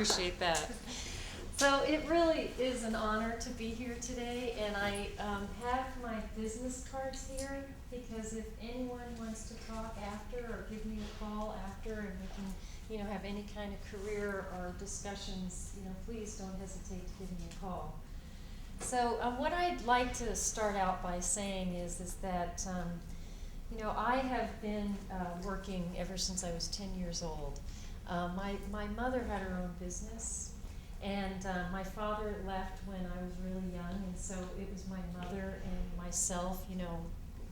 appreciate that. So it really is an honor to be here today, and I have my business cards here because if anyone wants to talk after or give me a call after and we can, have any kind of career or discussions, please don't hesitate to give me a call. So what I'd like to start out by saying is that, I have been working ever since I was 10 years old. My mother had her own business, and my father left when I was really young, and so it was my mother and myself,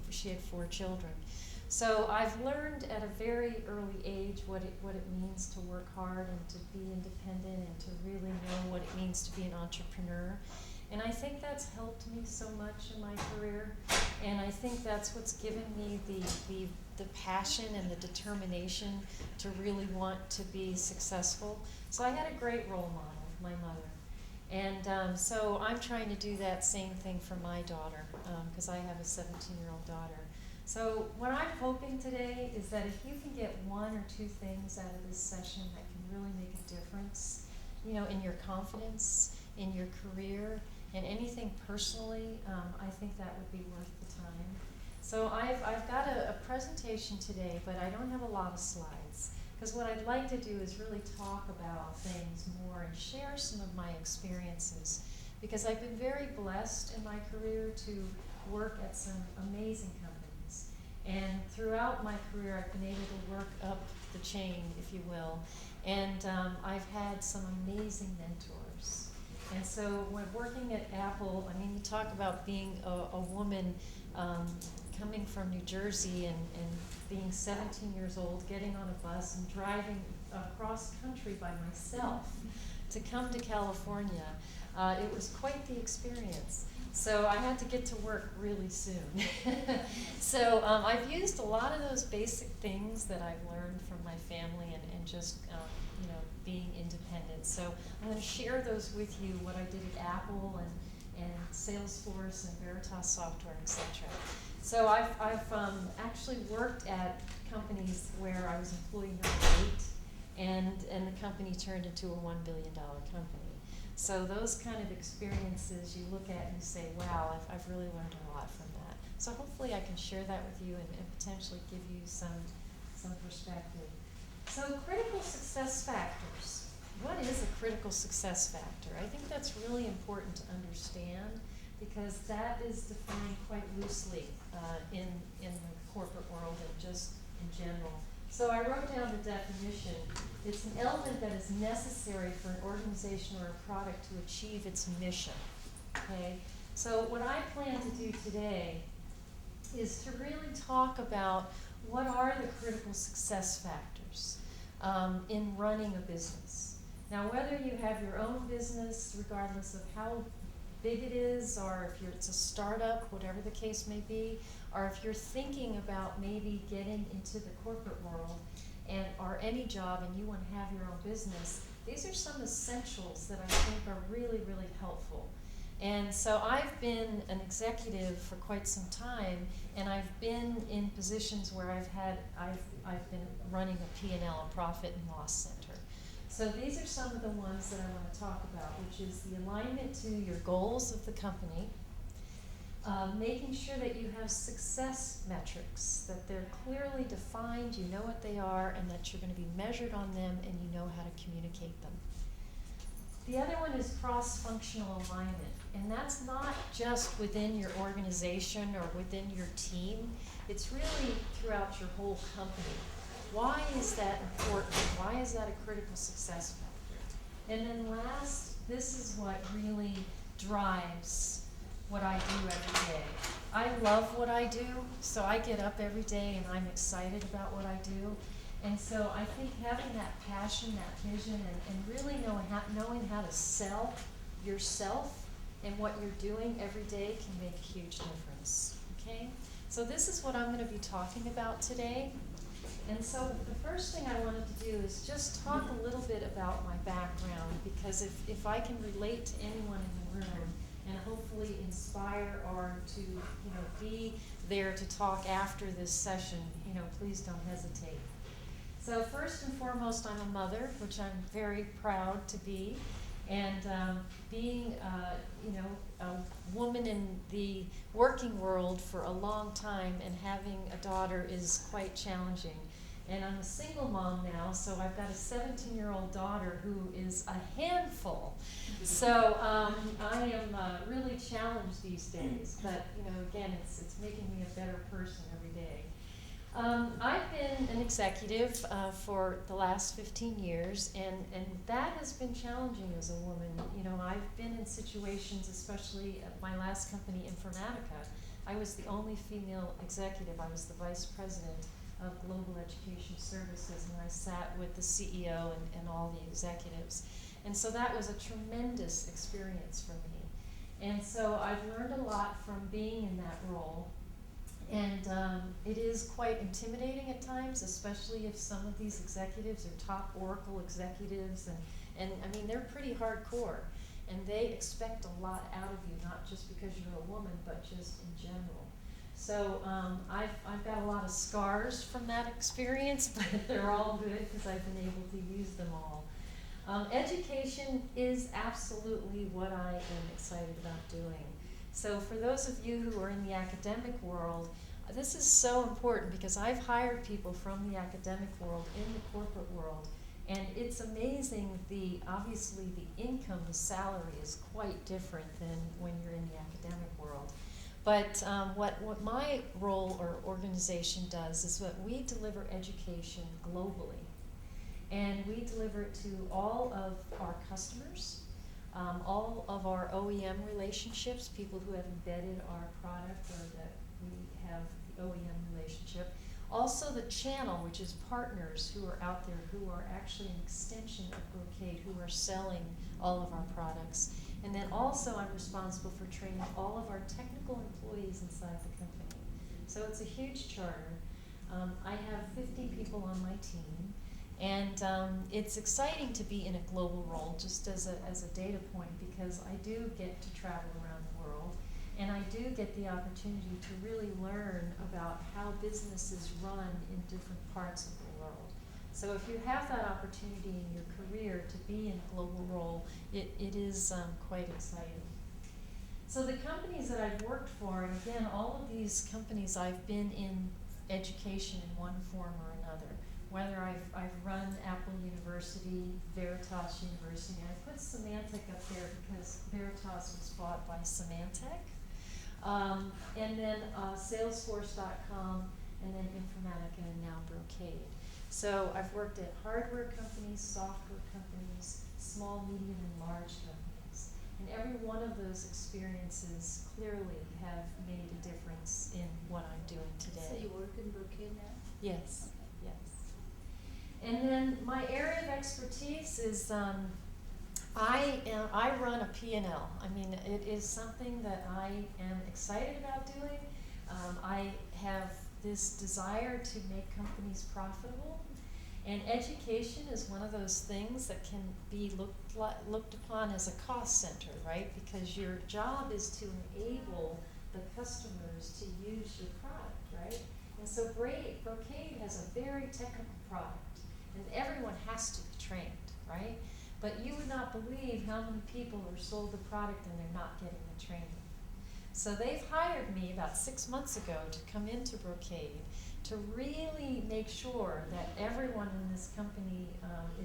she had 4 children. So I've learned at a very early age what it means to work hard and to be independent and to really know what it means to be an entrepreneur. And I think that's helped me so much in my career, and I think that's what's given me the passion and the determination to really want to be successful. So I had a great role model, my mother. And so I'm trying to do that same thing for my daughter, because I have a 17-year-old daughter. So what I'm hoping today is that if you can get 1 or 2 things out of this session that can really make a difference, in your confidence, in your career, and anything personally, I think that would be worth the time. So I've got a presentation today, but I don't have a lot of slides, because what I'd like to do is really talk about things more and share some of my experiences, because I've been very blessed in my career to work at some amazing companies. And throughout my career, I've been able to work up the chain, if you will, and I've had some amazing mentors. And so when working at Apple, you talk about being a woman coming from New Jersey and being 17 years old, getting on a bus and driving across country by myself to come to California. It was quite the experience. So I had to get to work really soon. So I've used a lot of those basic things that I've learned from my family and just being independent. So I'm going to share those with you, what I did at Apple and Salesforce and Veritas Software, etc. So I've actually worked at companies where I was employee number 8, and the company turned into a $1 billion company. So those kind of experiences you look at and you say, wow, I've really learned a lot from that. So hopefully I can share that with you and potentially give you some perspective. So critical success factors. What is a critical success factor? I think that's really important to understand, because that is defined quite loosely in the corporate world and just in general. So I wrote down the definition. It's an element that is necessary for an organization or a product to achieve its mission. Okay? So what I plan to do today is to really talk about what are the critical success factors in running a business. Now, whether you have your own business, regardless of how big it is, or if it's a startup, whatever the case may be, or if you're thinking about maybe getting into the corporate world or any job and you want to have your own business, these are some essentials that I think are really, really helpful. And so I've been an executive for quite some time, and I've been in positions where I've been running a P&L, a profit and loss center. So these are some of the ones that I want to talk about, which is the alignment to your goals of the company, making sure that you have success metrics, that they're clearly defined, you know what they are, and that you're going to be measured on them and you know how to communicate them. The other one is cross-functional alignment, and that's not just within your organization or within your team. It's really throughout your whole company. Why is that important? Why is that a critical success factor? And then last, this is what really drives what I do every day. I love what I do, so I get up every day and I'm excited about what I do. And so I think having that passion, that vision, and really knowing how to sell yourself and what you're doing every day can make a huge difference. Okay? So this is what I'm going to be talking about today. And so the first thing I wanted to do is just talk a little bit about my background, because if I can relate to anyone in the room and hopefully inspire or to be there to talk after this session, please don't hesitate. So first and foremost, I'm a mother, which I'm very proud to be. And being, a woman in the working world for a long time and having a daughter is quite challenging. And I'm a single mom now, so I've got a 17-year-old daughter who is a handful. So I am really challenged these days. But again, it's making me a better person every day. I've been an executive for the last 15 years, and that has been challenging as a woman. I've been in situations, especially at my last company, Informatica. I was the only female executive. I was the vice president of Global Education Services, and I sat with the CEO and all the executives. And so that was a tremendous experience for me. And so I've learned a lot from being in that role. And it is quite intimidating at times, especially if some of these executives are top Oracle executives, and I mean, they're pretty hardcore, and they expect a lot out of you, not just because you're a woman, but just in general. So I've got a lot of scars from that experience, but they're all good because I've been able to use them all. Education is absolutely what I am excited about doing. So for those of you who are in the academic world, this is so important because I've hired people from the academic world in the corporate world, and it's amazing. Obviously the income, the salary is quite different than when you're in the academic world. But what my role or organization does is that we deliver education globally, and we deliver it to all of our customers. All of our OEM relationships, people who have embedded our product or that we have the OEM relationship. Also the channel, which is partners who are out there who are actually an extension of Brocade, who are selling all of our products. And then also I'm responsible for training all of our technical employees inside the company. So it's a huge charter. I have 50 people on my team. And it's exciting to be in a global role, just as a data point, because I do get to travel around the world, and I do get the opportunity to really learn about how businesses run in different parts of the world. So if you have that opportunity in your career to be in a global role, it is quite exciting. So the companies that I've worked for, and again, all of these companies I've been in education in one form or another. Whether I've run Apple University, Veritas University. I put Symantec up there because Veritas was bought by Symantec. And then Salesforce.com, and then Informatica, and now Brocade. So I've worked at hardware companies, software companies, small, medium, and large companies. And every one of those experiences clearly have made a difference in what I'm doing today. So you work in Brocade now? Yes. Okay. Yes. And then my area of expertise is I run a P&L. I mean, it is something that I am excited about doing. I have this desire to make companies profitable, and education is one of those things that can be looked upon as a cost center, right? Because your job is to enable the customers to use your product, right? And so Brocade has a very technical product. And everyone has to be trained, right? But you would not believe how many people are sold the product and they're not getting the training. So they've hired me about 6 months ago to come into Brocade to really make sure that everyone in this company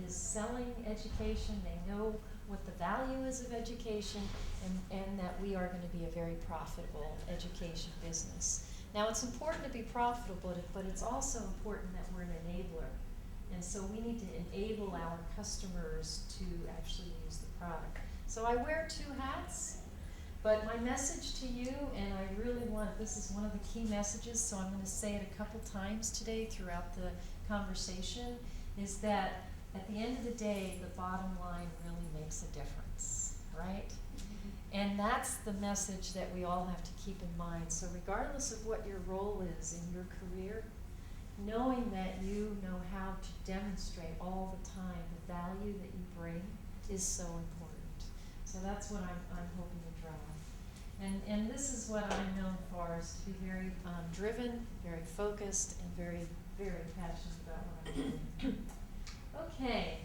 is selling education. They know what the value is of education, and that we are going to be a very profitable education business. Now, it's important to be profitable, but it's also important that we're an enabler. And so we need to enable our customers to actually use the product. So I wear 2 hats, but my message to you, and I really this is one of the key messages, so I'm going to say it a couple times today throughout the conversation, is that at the end of the day, the bottom line really makes a difference, right? Mm-hmm. And that's the message that we all have to keep in mind. So regardless of what your role is in your career, knowing that you know how to demonstrate all the time the value that you bring is so important. So that's what I'm hoping to drive. And this is what I'm known for, is to be very driven, very focused, and very, very passionate about what I'm doing. Okay.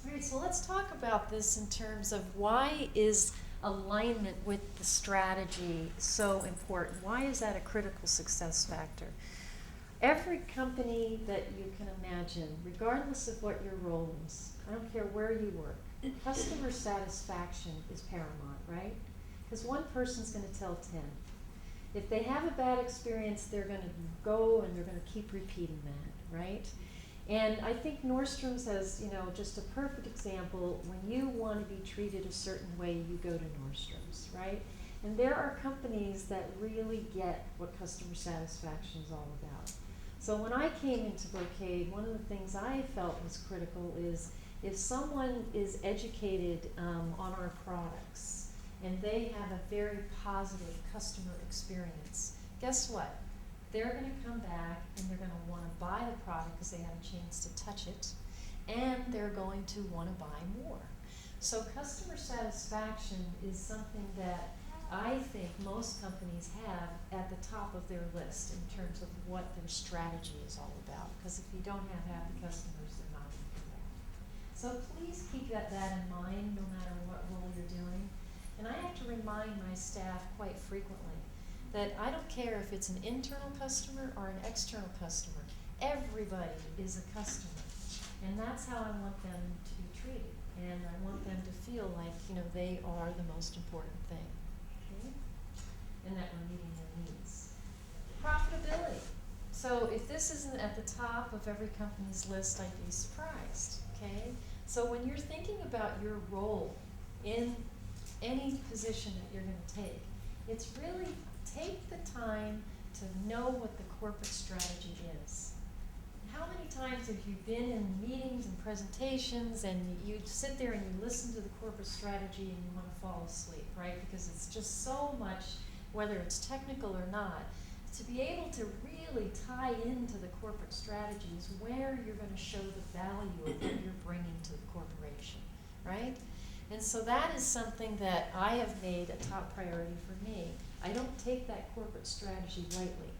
All right, so let's talk about this in terms of why is alignment with the strategy so important? Why is that a critical success factor? Every company that you can imagine, regardless of what your role is, I don't care where you work, customer satisfaction is paramount, right? Because one person's going to tell 10. If they have a bad experience, they're going to go and they're going to keep repeating that, right? And I think Nordstrom's has, you know, just a perfect example. When you want to be treated a certain way, you go to Nordstrom's, right? And there are companies that really get what customer satisfaction is all about. So when I came into Brocade, one of the things I felt was critical is if someone is educated on our products and they have a very positive customer experience, guess what? They're going to come back and they're going to want to buy the product because they have a chance to touch it, and they're going to want to buy more. So customer satisfaction is something that I think most companies have at the top of their list in terms of what their strategy is all about. Because if you don't have happy customers, they're not going to do that. So please keep that in mind no matter what role you're doing. And I have to remind my staff quite frequently that I don't care if it's an internal customer or an external customer. Everybody is a customer. And that's how I want them to be treated. And I want them to feel like, you know, they are the most important thing. Okay? And that we're meeting their needs. Profitability. So if this isn't at the top of every company's list, I'd be surprised. Okay? So when you're thinking about your role in any position that you're going to take, it's really take the time to know what the corporate strategy is. How many times have you been in meetings and presentations and you sit there and you listen to the corporate strategy and you want to fall asleep, right? Because it's just so much, whether it's technical or not, to be able to really tie into the corporate strategy is where you're going to show the value of what you're bringing to the corporation, right? And so that is something that I have made a top priority for me. I don't take that corporate strategy lightly.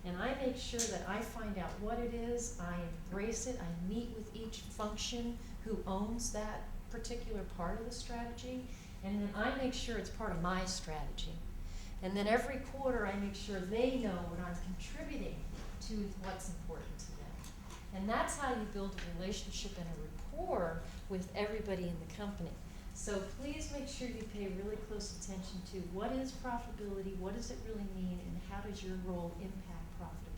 And I make sure that I find out what it is, I embrace it, I meet with each function who owns that particular part of the strategy, and then I make sure it's part of my strategy. And then every quarter I make sure they know what I'm contributing to what's important to them. And that's how you build a relationship and a rapport with everybody in the company. So please make sure you pay really close attention to what is profitability, what does it really mean, and how does your role impact profitability.